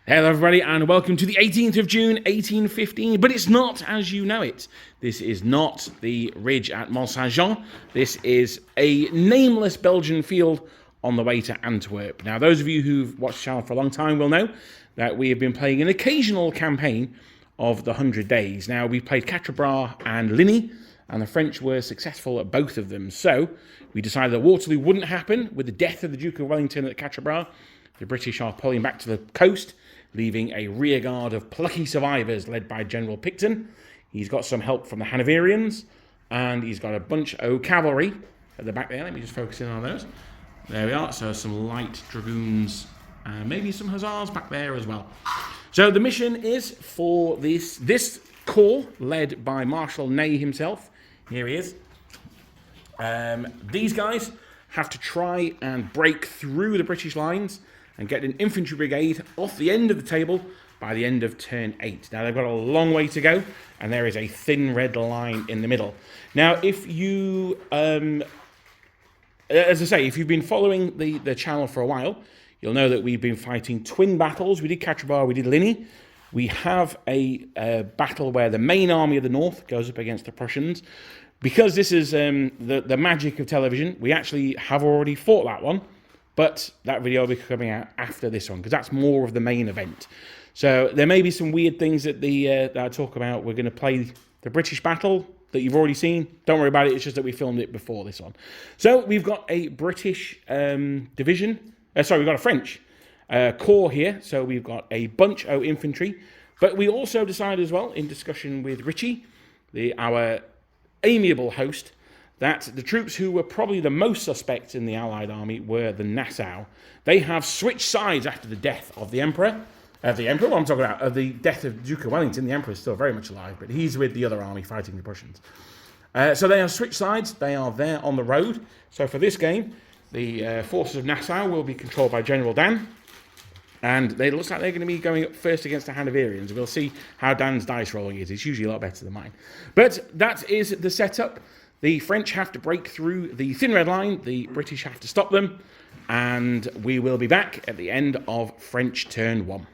Hello everybody and welcome to the 18th of June 1815, but it's not as you know it. This is not the ridge at Mont Saint-Jean. This is a nameless Belgian field on the way to Antwerp. Now those of you who've watched the channel for a long time will know that we have been playing an occasional campaign of the 100 Days. Now we played Quatre Bras and Ligny, and the French were successful at both of them. So we decided that Waterloo wouldn't happen with the death of the Duke of Wellington at Quatre Bras. The British are pulling back to the coast, leaving a rearguard of plucky survivors led by General Picton. He's got some help from the Hanoverians, and he's got a bunch of cavalry at the back there. Let me just focus in on those. There we are. So some light dragoons, and maybe some hussars back there as well. So the mission is for this corps, led by Marshal Ney himself. Here he is. These guys have to try and break through the British lines and get an infantry brigade off the end of the table by the end of turn 8. Now, they've got a long way to go, and there is a thin red line in the middle. Now, if you, as I say, if you've been following the channel for a while, you'll know that we've been fighting twin battles. We did Quatre Bras, we did Ligny. We have a battle where the main army of the north goes up against the Prussians. Because this is the magic of television, we actually have already fought that one. But that video will be coming out after this one, because that's more of the main event. So there may be some weird things that I talk about. We're going to play the British battle that you've already seen. Don't worry about it. It's just that we filmed it before this one. So we've got a British division. Sorry, we've got a French corps here. So we've got a bunch of infantry. But we also decided as well, in discussion with Richie, our amiable host, that the troops who were probably the most suspect in the Allied army were the Nassau. They have switched sides after the death of the Emperor. What I'm talking about, of the death of Duke of Wellington. The Emperor is still very much alive, but he's with the other army fighting the Prussians. So they have switched sides. They are there on the road. So for this game, the forces of Nassau will be controlled by General Dan. And it looks like they're going to be going up first against the Hanoverians. We'll see how Dan's dice rolling is. It's usually a lot better than mine. But that is the setup. The French have to break through the thin red line. The British have to stop them. And we will be back at the end of French turn 1.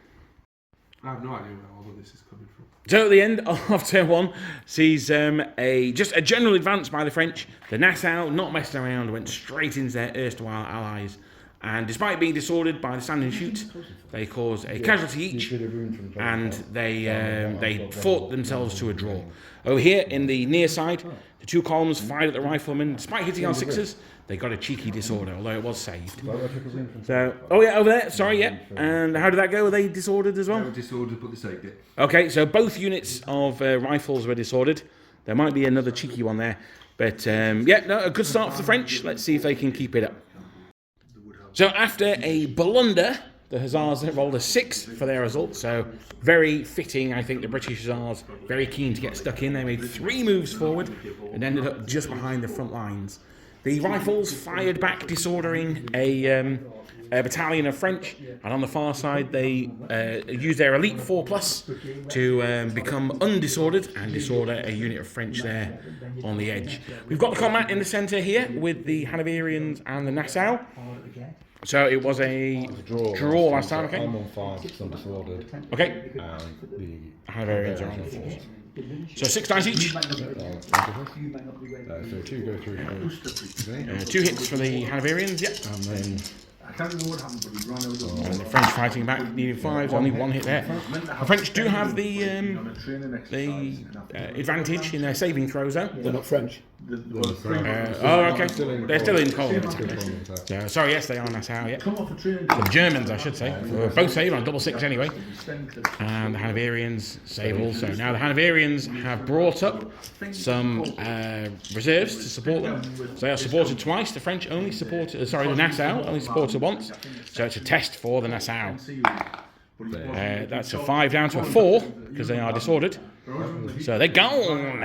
I have no idea where all of this is coming from. So at the end of turn 1 sees just a general advance by the French. The Nassau, not messing around, went straight into their erstwhile allies. And despite being disordered by the stand and shoot, they caused a casualty each, and they fought themselves to a draw. Over here in the near side, the two columns fired at the riflemen. Despite hitting on sixes, they got a cheeky disorder, although it was saved. So, oh yeah, over there, sorry, yeah. And how did that go? Were they disordered as well? They were disordered, but they saved it. Okay, so both units of rifles were disordered. There might be another cheeky one there. But yeah, no, a good start for the French. Let's see if they can keep it up. So after a blunder, the Hussars rolled a 6 for their result. So very fitting, I think, the British Hussars, very keen to get stuck in. They made 3 moves forward and ended up just behind the front lines. The rifles fired back, disordering a battalion of French. And on the far side, they used their elite 4+ to become undisordered and disorder a unit of French there on the edge. We've got the combat in the centre here with the Hanoverians and the Nassau. So it was a draw last time, okay? I'm on 5, it's undisordered. Okay. And the Hanoverians are on 4. So 6 dice each. so 2 go through here. 2 hits for the Hanoverians, yep. And then I can't remember what happened, but he ran over And the French fighting back, needing 5, only 1 hit there. The French do have the advantage in their saving throws, though. They're not French. Okay. They're still in column attack. Sorry, yes, they are Nassau, yeah. The Germans, I should say. We're both saved on double 6 anyway. And the Hanoverians save also. Now, the Hanoverians have brought up some reserves to support them. So they are supported twice. The French only supported, the Nassau only supported once. So it's a test for the Nassau. That's a 5 down to a 4 because they are disordered. So they're gone.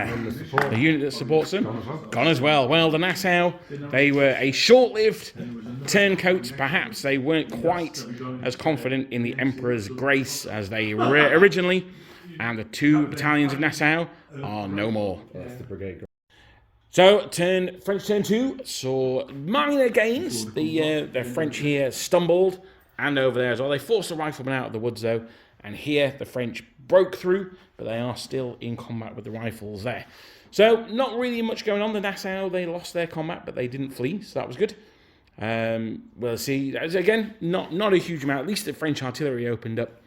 The unit that supports them, gone as well. Well, the Nassau, they were a short-lived turncoat. Perhaps they weren't quite as confident in the Emperor's grace as they were originally. And the 2 battalions of Nassau are no more. that's the brigade. So, French turn 2 saw minor gains. The French here stumbled and over there as well. They forced the riflemen out of the woods though, and here the French broke through, but they are still in combat with the rifles there. So not really much going on. The Nassau, they lost their combat, but they didn't flee, so that was good. We'll see. Again, not a huge amount. At least the French artillery opened up.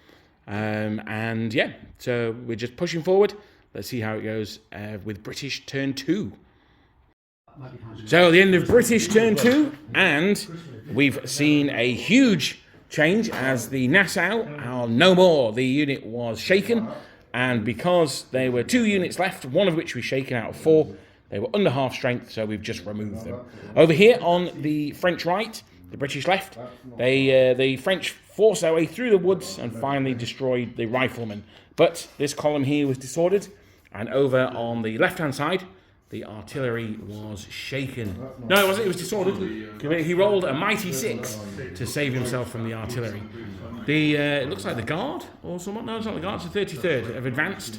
And yeah, so we're just pushing forward. Let's see how it goes with British turn 2. So the end of British turn 2, and we've seen a huge change as the Nassau are no more. The unit was shaken, and because there were 2 units left, one of which was shaken out of 4, they were under half strength, so we've just removed them. Over here on the French right, the British left, the French forced their way through the woods and finally destroyed the riflemen. But this column here was disordered, and over on the left-hand side, the artillery was shaken. No, it wasn't. It was disordered. He rolled a mighty 6 to save himself from the artillery. It looks like the Guard or somewhat. No, it's not the Guard. It's the 33rd have advanced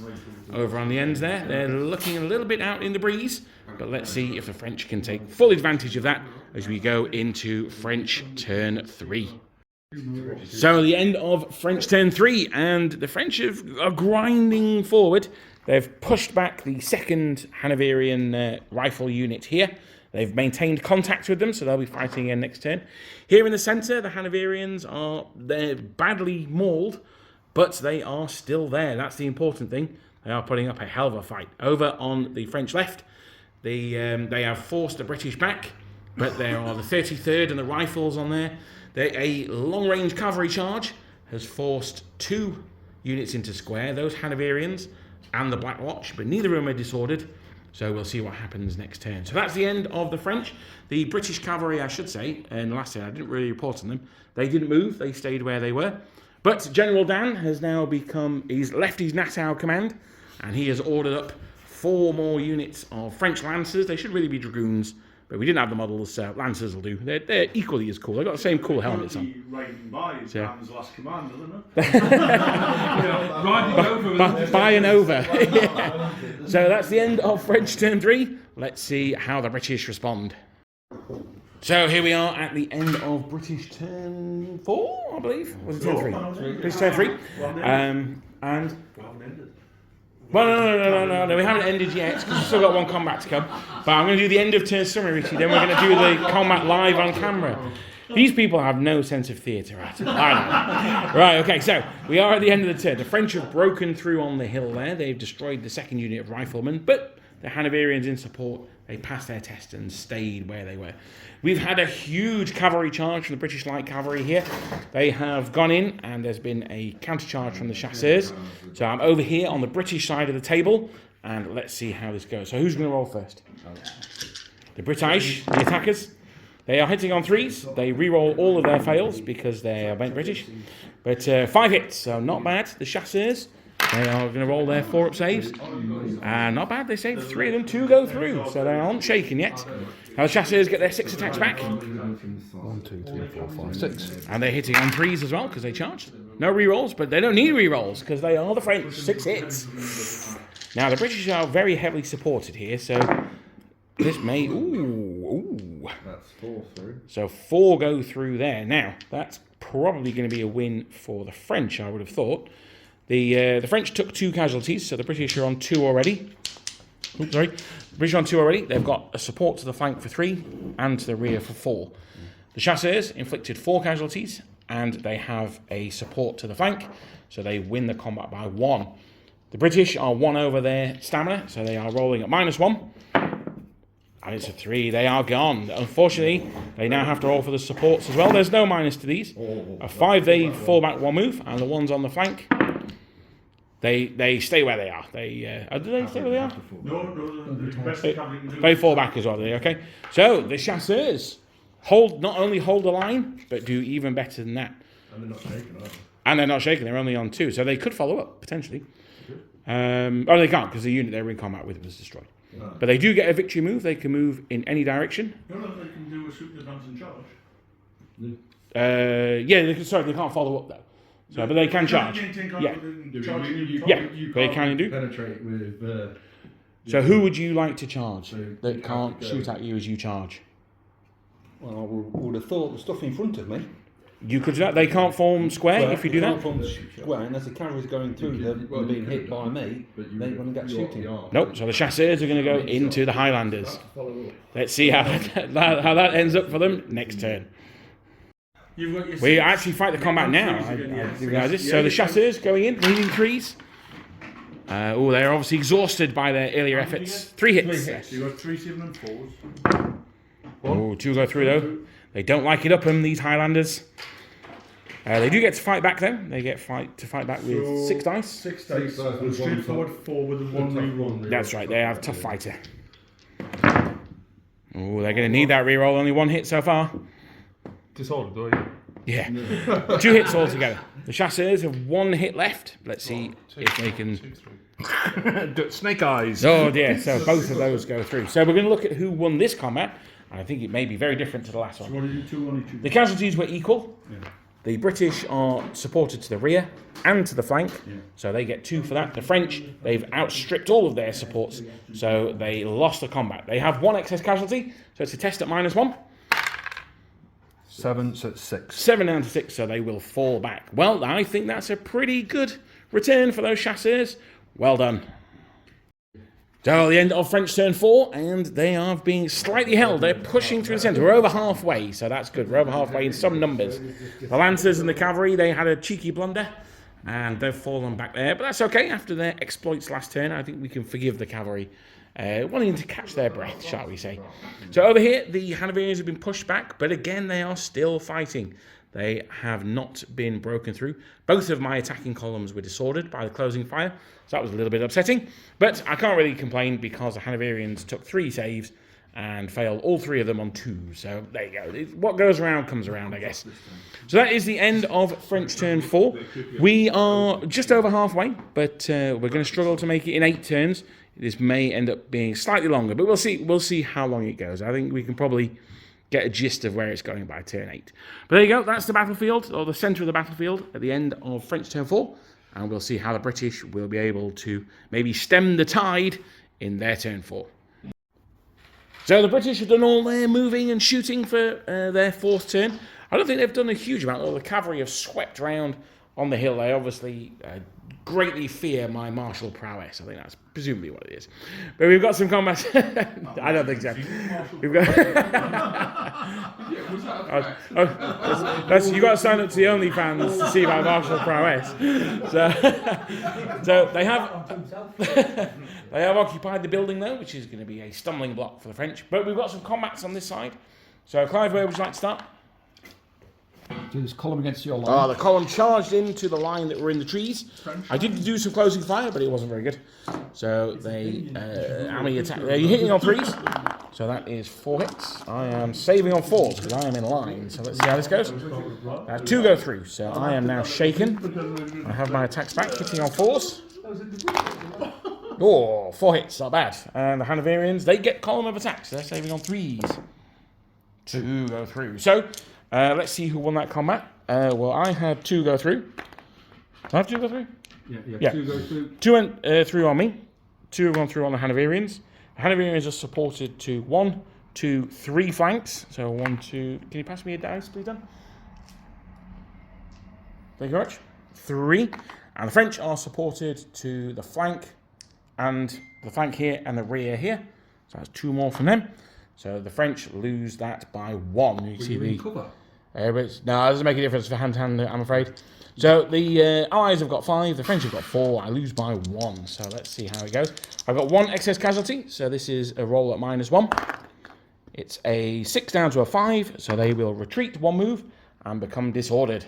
over on the ends there. They're looking a little bit out in the breeze, but let's see if the French can take full advantage of that as we go into French turn 3. So the end of French turn 3, and the French are grinding forward. They've pushed back the 2nd Hanoverian rifle unit here. They've maintained contact with them, so they'll be fighting again next turn. Here in the centre, the Hanoverians they're badly mauled, but they are still there. That's the important thing. They are putting up a hell of a fight. Over on the French left, they have forced the British back, but there are the 33rd and the rifles on there. A long-range cavalry charge has forced 2 units into square, those Hanoverians and the Black Watch, but neither of them are disordered, so we'll see what happens next turn. So that's the end of the French. The British cavalry, I should say, in the last turn, I didn't really report on them. They didn't move, they stayed where they were. But General Dan has now he's left his Nassau command, and he has ordered up 4 more units of French Lancers. They should really be Dragoons, but we didn't have the models, so Lancers will do. They're equally as cool. They've got the same cool helmets on. Riding by is Dan's last command, isn't Riding over. Buying over. So that's the end of French turn 3. Let's see how the British respond. So here we are at the end of British turn 4, I believe. Was it turn 3? British turn 3. And... Well, no, we haven't ended yet because we've still got 1 combat to come. But I'm going to do the end of turn summary, Richie. Then we're going to do the combat live on camera. These people have no sense of theatre at all. I know. Right, okay, so we are at the end of the turn. The French have broken through on the hill there. They've destroyed the 2nd unit of riflemen, but the Hanoverians in support, they passed their test and stayed where they were. We've had a huge cavalry charge from the British light cavalry here. They have gone in, and there's been a counter-charge from the chasseurs. So I'm over here on the British side of the table, and let's see how this goes. So who's going to roll first? The British, the attackers. They are hitting on 3s. They re-roll all of their fails because they are bent British. But 5 hits, so not bad. The chasseurs, they are going to roll their 4-up saves. And not bad, they saved 3 of them. 2 go through, so they aren't shaken yet. Now the chasseurs get their 6 attacks back. 1, 2, 3, 4, 5, 6. And they're hitting on 3s as well because they charged. No re-rolls, but they don't need re-rolls because they are the French. 6 hits. Now the British are very heavily supported here, so this may... Ooh. That's 4 through. So 4 go through there. Now, that's probably going to be a win for the French, I would have thought. The French took 2 casualties, so the British are on 2 already. Oops, sorry. The British are on 2 already. They've got a support to the flank for 3 and to the rear for 4. The chasseurs inflicted 4 casualties, and they have a support to the flank, so they win the combat by 1. The British are 1 over their stamina, so they are rolling at -1. And it's a 3. They are gone. Unfortunately, they now have to roll for the supports as well. There's no minus to these. A 5, they fall back 1 move, and the ones on the flank, they stay where they are. Do they stay where they are? They fall back as well. Okay. So the chasseurs not only hold the line, but do even better than that. And they're not shaken, are they? And they're not shaken. They're only on 2, so they could follow up potentially. They can't because the unit they were in combat with was destroyed. No. But they do get a victory move. They can move in any direction. You know they can do a super advance and charge? They can't follow up though. So, but they can charge. Yeah, they can do. Penetrate with... So who would you like to charge that can't shoot at you as you charge? Well, I would have thought the stuff in front of me. You could do that. They can't form square if you do that. From square, and as the cavalry's going through them and being hit by me, they want to get shooting. Nope. So the chasseurs are going to go into the Highlanders. Let's see how that ends up for them next turn. We actually fight the combat now. I didn't realise this. So the chasseurs going in, leading 3s. They're obviously exhausted by their earlier efforts. 3 hits. You got 3, 7 and 4s. Oh, 2 go through though. They don't like it up them, these Highlanders. They do get to fight back though. They get to fight back with 6 dice. 6 dice. Straight forward 4 with a 1 reroll. That's right, they have a tough fighter. Oh, they're going to need that reroll. Only 1 hit so far. Disordered, are you? Yeah. 2 hits altogether. The chasseurs have 1 hit left. Let's see if they can... Snake eyes. Oh dear, so both of those go through. So we're going to look at who won this combat. I think it may be very different to the last one. What did you do on each? The casualties were equal. Yeah. The British are supported to the rear and to the flank, so they get 2 for that. The French, they've outstripped all of their supports, so they lost the combat. They have 1 excess casualty, so it's a test at -1. 7, so it's 6. 7 down to 6, so they will fall back. Well, I think that's a pretty good return for those chasseurs. Well done. So the end of French turn 4, and they are being slightly held. They're pushing through the centre. We're over halfway, so that's good. We're over halfway in some numbers. The Lancers and the Cavalry, they had a cheeky blunder, and they've fallen back there. But that's okay. After their exploits last turn, I think we can forgive the Cavalry, wanting to catch their breath, shall we say. So over here, the Hanoverians have been pushed back, but again, they are still fighting. They have not been broken through. Both of my attacking columns were disordered by the closing fire, so that was a little bit upsetting. But I can't really complain because the Hanoverians took 3 saves and failed all 3 of them on 2. So there you go. What goes around comes around, I guess. So that is the end of French turn 4. We are just over halfway, but we're going to struggle to make it in 8 turns. This may end up being slightly longer, but we'll see. We'll see how long it goes. I think we can probably get a gist of where it's going by turn 8. But there you go, that's the battlefield, or the centre of the battlefield at the end of French turn 4. And we'll see how the British will be able to maybe stem the tide in their turn 4. So the British have done all their moving and shooting for their 4th turn. I don't think they've done a huge amount, although the cavalry have swept around on the hill. They obviously greatly fear my martial prowess. I think that's presumably what it is. But we've got some combat. I don't think so. We've got. You got to sign up to the OnlyFans to see my martial prowess. So they have occupied the building though, which is going to be a stumbling block for the French. But we've got some combats on this side. So Clive, where would you like to start? Do this column against your line. The column charged into the line that were in the trees. I did do some closing fire, but it wasn't very good. So they, how many attacks? Are you hitting on 3s? So that is 4 hits. I am saving on 4s because I am in line. So let's see how this goes. 2 go through. So I am now shaken. I have my attacks back, hitting on 4s. Oh, 4 hits, not bad. And the Hanoverians, they get column of attacks. They're saving on 3s. 2 go through. So let's see who won that combat. Well, I had 2 go through. Do I have 2 go through? Yeah. 2 go through. 2 went through on me. 2 have gone through on the Hanoverians. The Hanoverians are supported to 1, 2, 3 flanks. So 1, 2. Can you pass me a dice, please, Dan? Thank you very much. 3. And the French are supported to the flank and the flank here and the rear here. So that's 2 more from them. So the French lose that by 1. You can see the cover. No, it doesn't make a difference for hand-to-hand, I'm afraid. So the Allies have got 5, the French have got 4. I lose by 1. So let's see how it goes. I've got 1 excess casualty, so this is a roll at -1. It's a 6 down to a 5, so they will retreat 1 move and become disordered.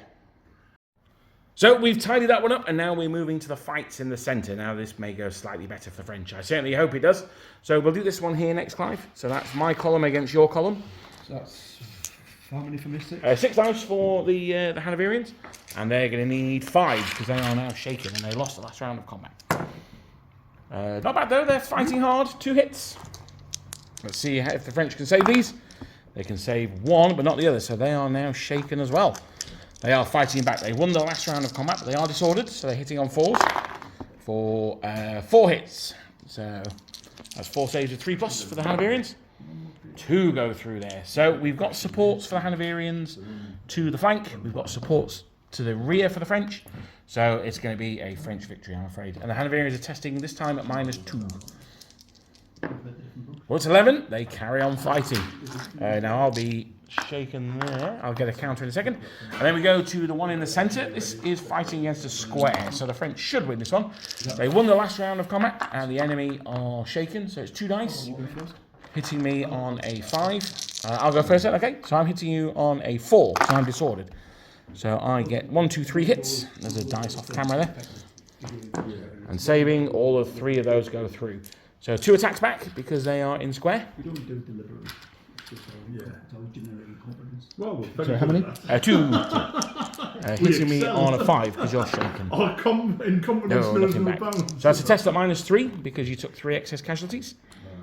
So we've tidied that one up, and now we're moving to the fights in the centre. Now this may go slightly better for the French. I certainly hope it does. So we'll do this one here next, Clive. So that's my column against your column. So that's how many for this? 6 dice for the Hanoverians, and they're going to need 5 because they are now shaken and they lost the last round of combat. Not bad though, they're fighting hard. 2 hits. Let's see if the French can save these. They can save 1, but not the other, so they are now shaken as well. They are fighting back. They won the last round of combat, but they are disordered, so they're hitting on 4s for 4 hits. So that's 4 saves with 3+ for the Hanoverians. 2 go through there. So we've got supports for the Hanoverians to the flank. We've got supports to the rear for the French. So it's going to be a French victory, I'm afraid. And the Hanoverians are testing this time at -2. Well, it's 11. They carry on fighting. Now I'll be shaken there. I'll get a counter in a second. And then we go to the one in the centre. This is fighting against a square. So the French should win this one. They won the last round of combat and the enemy are shaken. So it's 2 dice. Hitting me on a 5. I'll go first then, okay? So I'm hitting you on a 4. So I'm disordered. So I get 1, 2, 3 hits. There's a dice off camera there. And saving, all of 3 of those go through. So 2 attacks back because they are in square. We don't do deliberate. It's all generic incompetence. Well, So how many? 2. Hitting me on a 5 because you're shaken. Our incompetence No, knows nothing no back. bounds. So that's a test at -3 because you took 3 excess casualties.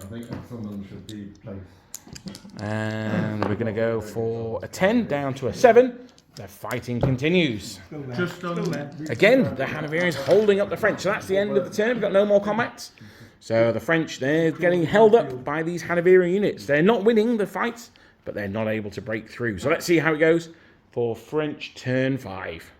I think someone should be placed. And we're going to go for a 10 down to a 7. The fighting continues. Just on there. Again, the Hanoverians holding up the French. So that's the end of the turn. We've got no more combats. So the French, they're getting held up by these Hanoverian units. They're not winning the fights, but they're not able to break through. So let's see how it goes for French turn 5.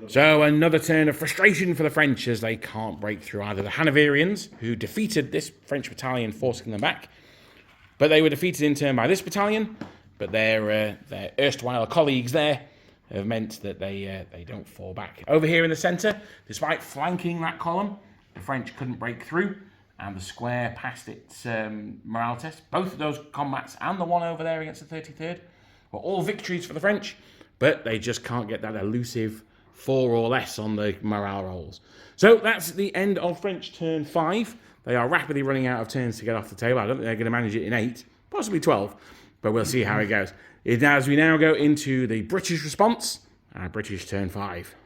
So another turn of frustration for the French as they can't break through either the Hanoverians, who defeated this French battalion, forcing them back, but they were defeated in turn by this battalion, but their erstwhile colleagues there have meant that they don't fall back. Over here in the centre, despite flanking that column, the French couldn't break through, and the square passed its morale test. Both of those combats and the one over there against the 33rd were all victories for the French, but they just can't get that elusive 4 or less on the morale rolls. So that's the end of French turn 5. They are rapidly running out of turns to get off the table. I don't think they're going to manage it in 8, possibly 12, but we'll see how it goes. As we now go into the British response, British turn 5.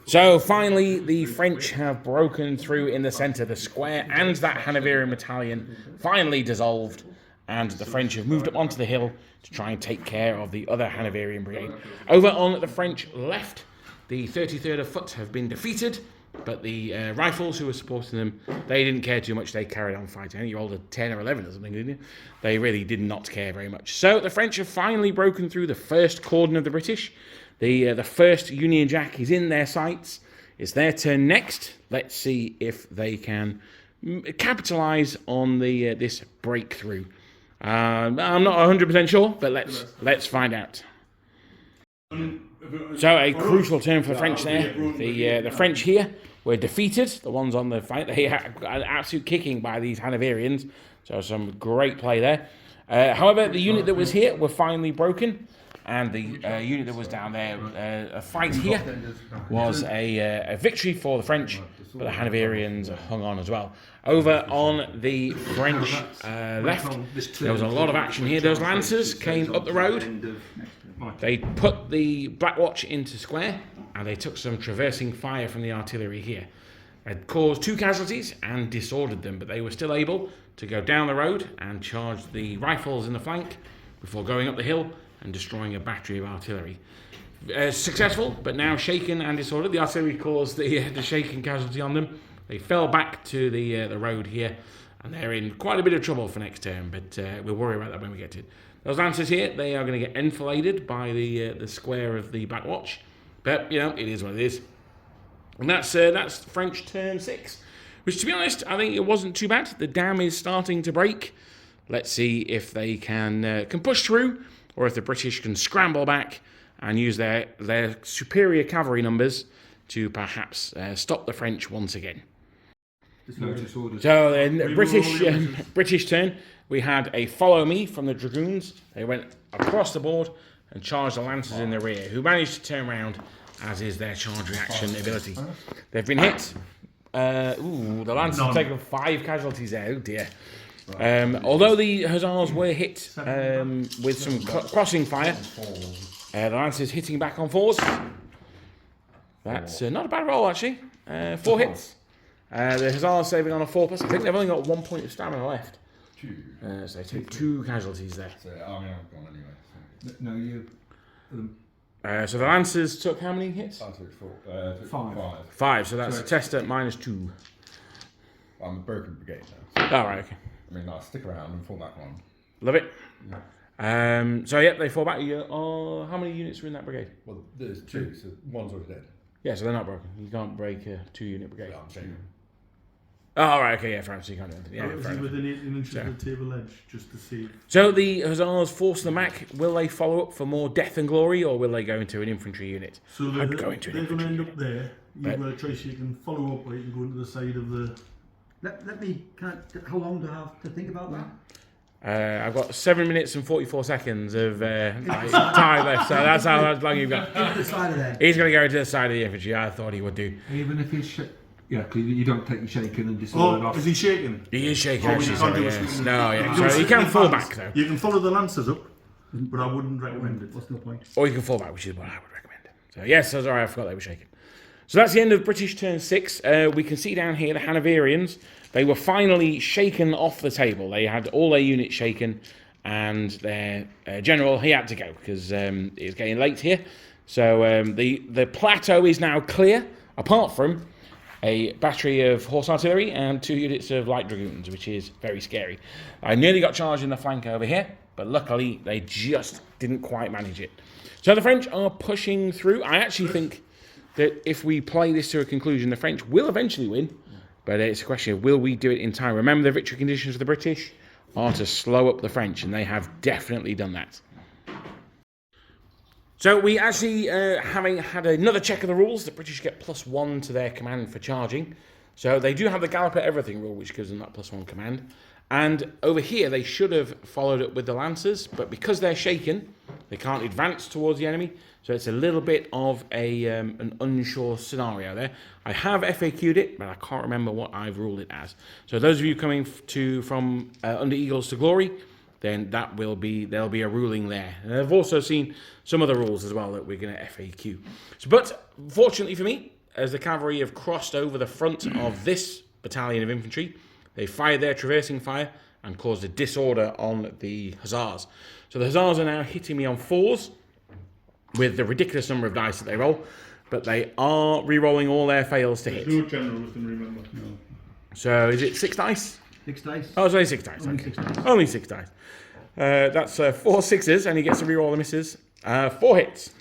So finally, the French have broken through in the centre. The square and that Hanoverian battalion finally dissolved, and the French have moved up onto the hill to try and take care of the other Hanoverian brigade. Over on the French left, the 33rd of Foot have been defeated, but the rifles who were supporting them, they didn't care too much. They carried on fighting. I think you rolled a 10 or 11 or something, didn't you? They really did not care very much. So the French have finally broken through the first cordon of the British. The first Union Jack is in their sights. It's their turn next. Let's see if they can capitalise on this breakthrough. I'm not 100% sure, but let's find out. So a crucial turn for the French there. The French here were defeated. The ones on the fight, they had an absolute kicking by these Hanoverians. So some great play there. However, the unit that was here were finally broken. And the unit that was down there, a fight here, was a victory for the French, but the Hanoverians hung on as well. Over on the French left, there was a lot of action here. Those Lancers came up the road. They put the Black Watch into square, and they took some traversing fire from the artillery here. It caused 2 casualties and disordered them, but they were still able to go down the road and charge the rifles in the flank before going up the hill and destroying a battery of artillery. Successful, but now shaken and disordered. The artillery caused the shaken casualty on them. They fell back to the road here, and they're in quite a bit of trouble for next turn, but we'll worry about that when we get to it. Those Lancers here, they are going to get enfiladed by the square of the Black Watch, but, it is what it is. And that's French turn 6, which, to be honest, I think it wasn't too bad. The dam is starting to break. Let's see if they can push through, or if the British can scramble back and use their superior cavalry numbers to perhaps stop the French once again. So in British turn, we had a follow me from the Dragoons. They went across the board and charged the Lancers in the rear, who managed to turn around, as is their charge reaction ability. They've been hit. The Lancers have taken 5 casualties there. Oh dear. Although the Hussars were hit with some crossing fire, the Lancers hitting back on 4s. That's not a bad roll, actually. 4 hits. The Hussars saving on a 4+. I think they've only got 1 point of stamina left. So they take 2 casualties there. So I've gone anyway. No, you. So the Lancers took how many hits? I took 4. 5. 5, so that's a test at -2. I'm a broken brigade now. Oh, right, okay. I mean, I'll stick around and fall back one. Love it. So yeah, they fall back. How many units are in that brigade? Well, there's two, so one's already dead. Yeah, so they're not broken. You can't break a 2-unit brigade. Yeah, I'm saying. Oh, right, okay, yeah, France, you can't do anything. Yeah, Is fair he enough. within 18 inches of the table edge, just to see? So the Hussars force them back. Will they follow up for more death and glory, or will they go into an infantry unit? So I'd go into an they're going to infantry end up there. You've Right. got a choice. You can follow up, or you can go into the side of the. Let me. How long do I have to think about that? I've got 7 minutes and 44 seconds of time left, so that's how long you've got. Into the side of there. He's going to go to the side of the infantry. I thought he would do. Even if he's yeah, because you don't take your shaking and disordered Oh, off. is he shaking? He is shaking. Oh, actually, you can't sorry, do a yes. swing. No, yeah. do a So you swing can fall advance. back though, You can follow the lancers up, but I wouldn't recommend it. What's the point? or you can fall back, which is what I would recommend. So yes, that's alright. I forgot they were shaking. So that's the end of British turn 6. We can see down here the Hanoverians. They were finally shaken off the table. They had all their units shaken, and their general, he had to go because it was getting late here. So the plateau is now clear, apart from a battery of horse artillery and 2 units of light dragoons, which is very scary. I nearly got charged in the flank over here, but luckily they just didn't quite manage it. So the French are pushing through. I actually think that if we play this to a conclusion, the French will eventually win, but it's a question of will we do it in time. Remember, the victory conditions for the British are to slow up the French, and they have definitely done that. So we actually, having had another check of the rules, the British get +1 to their command for charging. So they do have the gallop at everything rule, which gives them that +1 command. And over here, they should have followed it with the lancers, but because they're shaken, they can't advance towards the enemy. So it's a little bit of an unsure scenario there. I have FAQ'd it, but I can't remember what I've ruled it as. So those of you coming from Under Eagles to Glory, then there'll be a ruling there. And I've also seen some other rules as well that we're going to FAQ. But fortunately for me, as the cavalry have crossed over the front of this battalion of infantry, they fired their traversing fire and caused a disorder on the Hussars. So the Hussars are now hitting me on 4s with the ridiculous number of dice that they roll, but they are re-rolling all their fails to hit. No generals can remember. No. So is it 6 dice? 6 dice. Oh, it's only 6 dice. Only Okay. 6 dice. Only 6 dice. That's 4 6s, and he gets to re-roll the misses. 4 hits.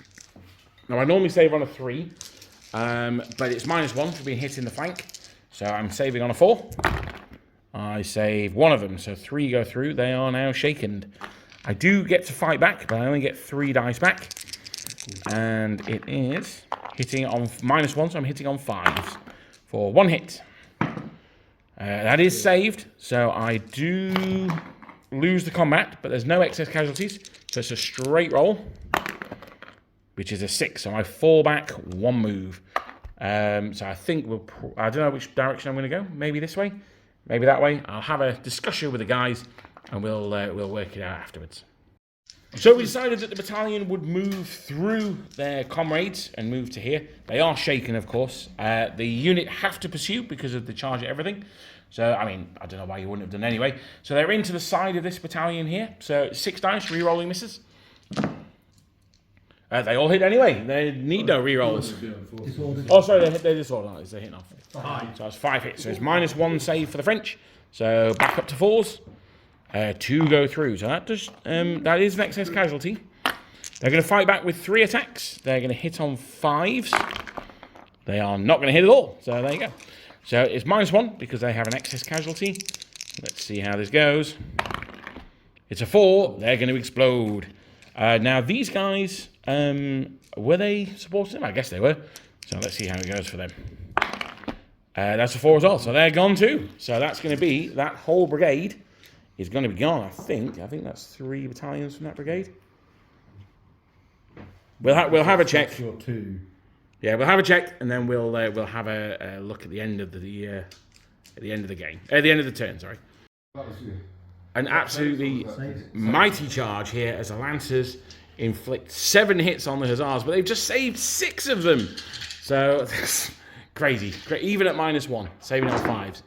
Now, I normally save on a 3, but it's -1 for being hit in the flank. So I'm saving on a 4. I save 1 of them, so 3 go through. They are now shaken. I do get to fight back, but I only get 3 dice back. And it is hitting on -1, so I'm hitting on 5s for 1 hit. That is saved, so I do lose the combat, but there's no excess casualties, so it's a straight roll, which is a 6, so I fall back 1 move. So I think I don't know which direction I'm going to go. Maybe this way, maybe that way. I'll have a discussion with the guys, and we'll work it out afterwards. So we decided that the battalion would move through their comrades and move to here. They are shaken, of course. The unit have to pursue because of the charge at everything. So, I mean, I don't know why you wouldn't have done anyway. So they're into the side of this battalion here. So 6 dice, re-rolling misses. They all hit anyway. They need no re-rolls. Oh, sorry, they're disorganized. They're hitting off. So that's 5 hits. So it's -1 save for the French. So back up to 4s. 2 go through. So that is an excess casualty. They're going to fight back with 3 attacks. They're going to hit on 5s. They are not going to hit at all. So there you go. So it's -1 because they have an excess casualty. Let's see how this goes. It's a 4. They're going to explode. Now these guys, were they supporting them? I guess they were. So let's see how it goes for them. That's a 4 as well. So they're gone too. So that's going to be that whole brigade is going to be gone, I think. I think that's 3 battalions from that brigade. We'll have a check. Or 2. Yeah, we'll have a check, and then we'll have a look at the end of the game, at the end of the turn. Sorry. An absolutely mighty charge here as the Lancers inflict 7 hits on the Hussars, but they've just saved 6 of them. So that's crazy. Even at -1, saving on 5s.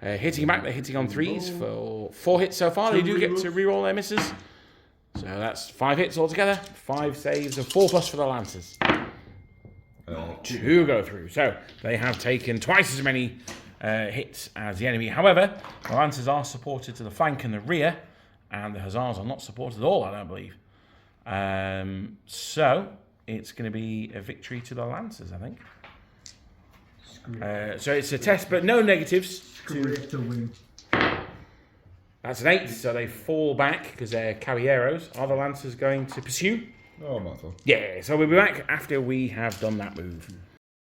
Hitting back, they're hitting on 3s for 4 hits so far. They do get to re-roll their misses. So that's 5 hits altogether, 5 saves, and 4+ for the Lancers. 2 go through. So they have taken twice as many hits as the enemy. However, the Lancers are supported to the flank and the rear, and the Hussars are not supported at all, I don't believe. So it's going to be a victory to the Lancers, I think. So it's a test, but no negatives. Great to win. That's an 8, so they fall back because they're caballeros. Are the Lancers going to pursue? Oh, might as well. Yeah, so we'll be back after we have done that move.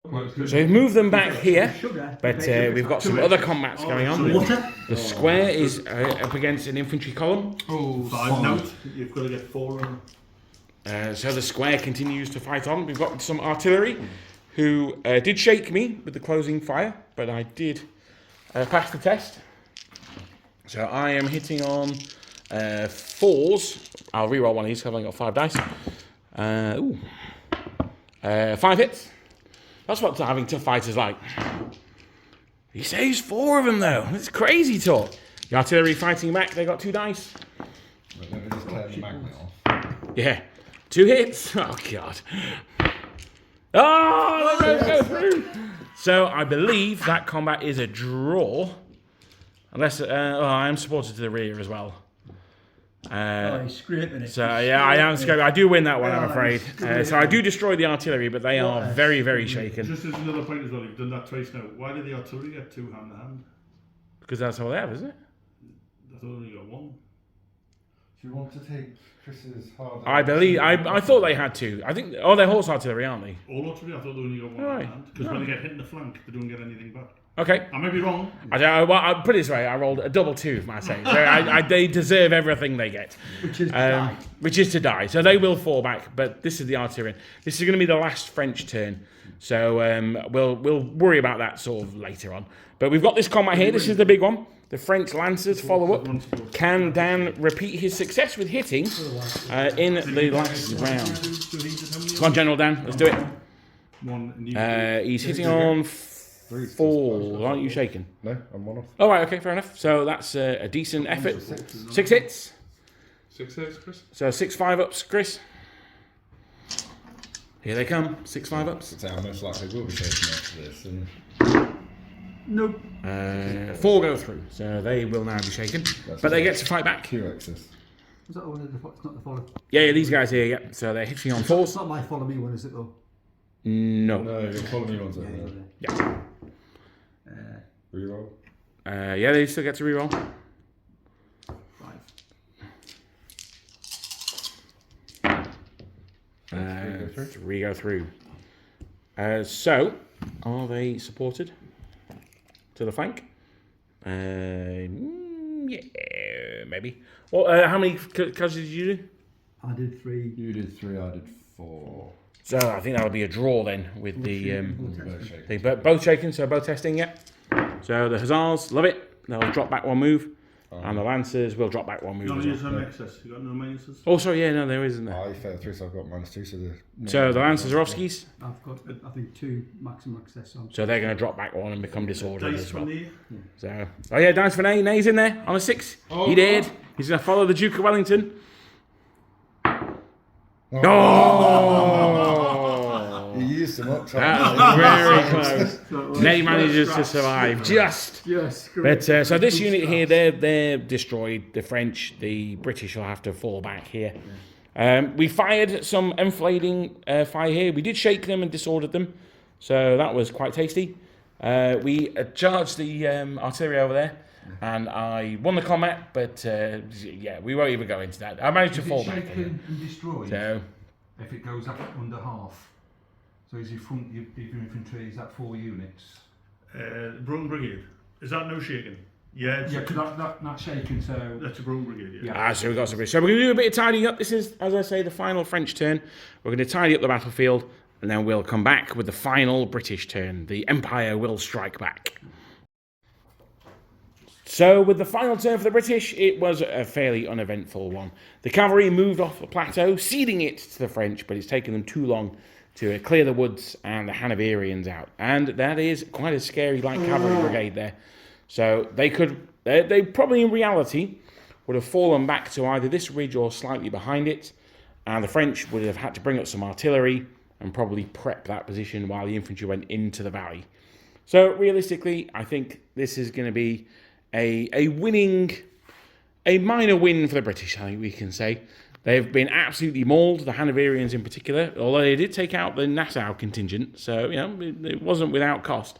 Well, it's good. So we've moved them back here, Sugar. but we've got some other combats going on. Water. The square is up against an infantry column. Oh, 5 note. You've got to get 4 on. So the square continues to fight on. We've got some artillery who did shake me with the closing fire, but I did pass the test. So I am hitting on 4s. I'll reroll one of these because I've only got 5 dice. 5 hits. That's what having tough fighters like. He saves 4 of them though. It's crazy talk. The artillery fighting back, they got 2 dice. Wait, let me just turn the magnet off. Yeah. 2 hits. Oh, God. Oh, they don't go through. So I believe that combat is a draw. Unless, I am supported to the rear as well. He's scraping it. So, yeah, I am scraping. I do win that one, I'm afraid. So I do destroy the artillery, but they are very, very shaken. Just as another point as well, you've done that twice now. Why did the artillery get 2 hand to hand? Because that's all they have, isn't it? I thought they only got 1. Do you want to take Chris's hard? I believe, I thought they had 2. I think, they're horse artillery, aren't they? All artillery, I thought they only got 1 Right. hand. Because when they get hit in the flank, they don't get anything back. Okay. I may be wrong. I'll put it this way, I rolled a double 2, might I say. So they deserve everything they get. Which is to die. Which is to die. So they will fall back, but this is the artillery. This is going to be the last French turn. So we'll worry about that sort of later on. But we've got this combat here. This is the big one. The French Lancers follow up. Can Dan repeat his success with hitting in the last round? Come on, General Dan. Let's do it. 1 and He's hitting on 4. Aren't you shaking? No, I'm 1 off. All right, okay, fair enough. So that's a decent effort. 6 hits. 6 hits, Chris. So 6 5-ups, Chris. Here they come. 6 5-ups. It's how most likely we'll be taking after this. And Nope. 4 go through, so they will now be shaken. But they get to fight back. Q-axis. Is that one of the? It's not the follow. Yeah, these guys here, yeah. So they're hitting on It's 4s. not my follow me one, is it though? No. No, you'll follow me ones over there. Yeah. Reroll. Yeah, they still get to reroll. 5. 3 go through. So, are they supported to the flank? Yeah, maybe. Well, how many casualties did you do? I did 3. You did 3, I did 4. So I think that'll be a draw then with the Both shaken. thing. But both shaken, so both testing, yeah. So the Hussars love it. They'll drop back 1 move, and the Lancers will drop back 1 move. No, as you well. just have excess. You got no minuses. Oh, sorry, yeah, no, there isn't there. I failed 3, so I've got -2. So the Lancers are off skis, I've got I think 2 maximum access on. so they're going to drop back 1 and become disordered Dice as well. from the So, oh yeah, dice for Nay. Nay's in there on a 6. He did. He's going to follow the Duke of Wellington. Oh! You used them up. That was very close. Nay manages to survive. Just. Yes. But so this unit here, they're destroyed. The French, the British will have to fall back here. We fired some enflading fire here. We did shake them and disordered them, so that was quite tasty. We charged the artillery over there, and I won the combat. But yeah, we won't even go into that. I managed to fall back. shaken and destroyed? So If it goes up under half. So is your front, your infantry, is that 4 units? Broken Brigade. Is that no shaking? Yeah, it's Yeah, because that's shaken, so... that's a Broken Brigade, yeah. so we got some. So we're going to do a bit of tidying up. This is, as I say, the final French turn. We're going to tidy up the battlefield, and then we'll come back with the final British turn. The Empire will strike back. So with the final turn for the British, it was a fairly uneventful one. The cavalry moved off the plateau, ceding it to the French, but it's taken them too long to clear the woods and the Hanoverians out. And that is quite a scary light cavalry brigade there. So they probably in reality would have fallen back to either this ridge or slightly behind it. And the French would have had to bring up some artillery and probably prep that position while the infantry went into the valley. So realistically, I think this is going to be a minor win for the British, I think we can say. They've been absolutely mauled, the Hanoverians in particular, although they did take out the Nassau contingent, so, it wasn't without cost.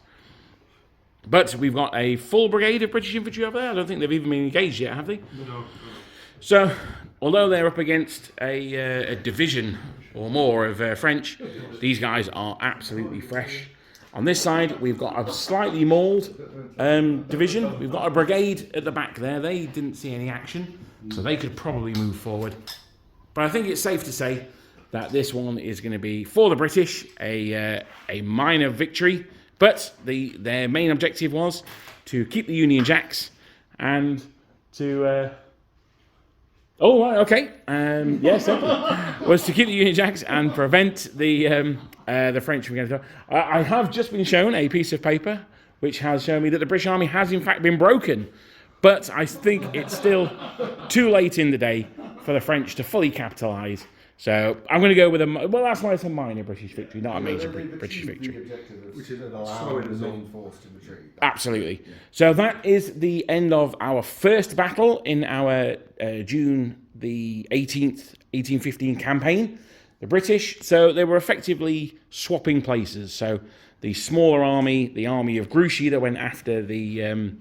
But we've got a full brigade of British infantry over there. I don't think they've even been engaged yet, have they? No. So, although they're up against a division or more of French, these guys are absolutely fresh. On this side, we've got a slightly mauled division. We've got a brigade at the back there. They didn't see any action, so they could probably move forward. But I think it's safe to say that this one is going to be, for the British, a minor victory. But their main objective was to keep the Union Jacks and to... Oh, right, okay. Yes, was to keep the Union Jacks and prevent the French from getting to... I have just been shown a piece of paper which has shown me that the British Army has in fact been broken. But I think it's still too late in the day for the French to fully capitalise. So I'm going to go with that's why it's a minor British victory, not a major British victory. Which is allowing the main force to retreat. Absolutely. So that is the end of our first battle in our June the 18th, 1815 campaign. The British, so they were effectively swapping places. So the smaller army, the army of Grouchy that went after the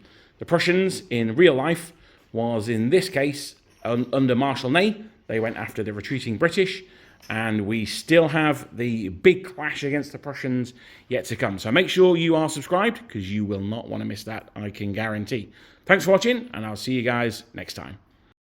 Prussians in real life, was in this case under Marshal Ney. They went after the retreating British, and we still have the big clash against the Prussians yet to come. So make sure you are subscribed, because you will not want to miss that, I can guarantee. Thanks for watching, and I'll see you guys next time.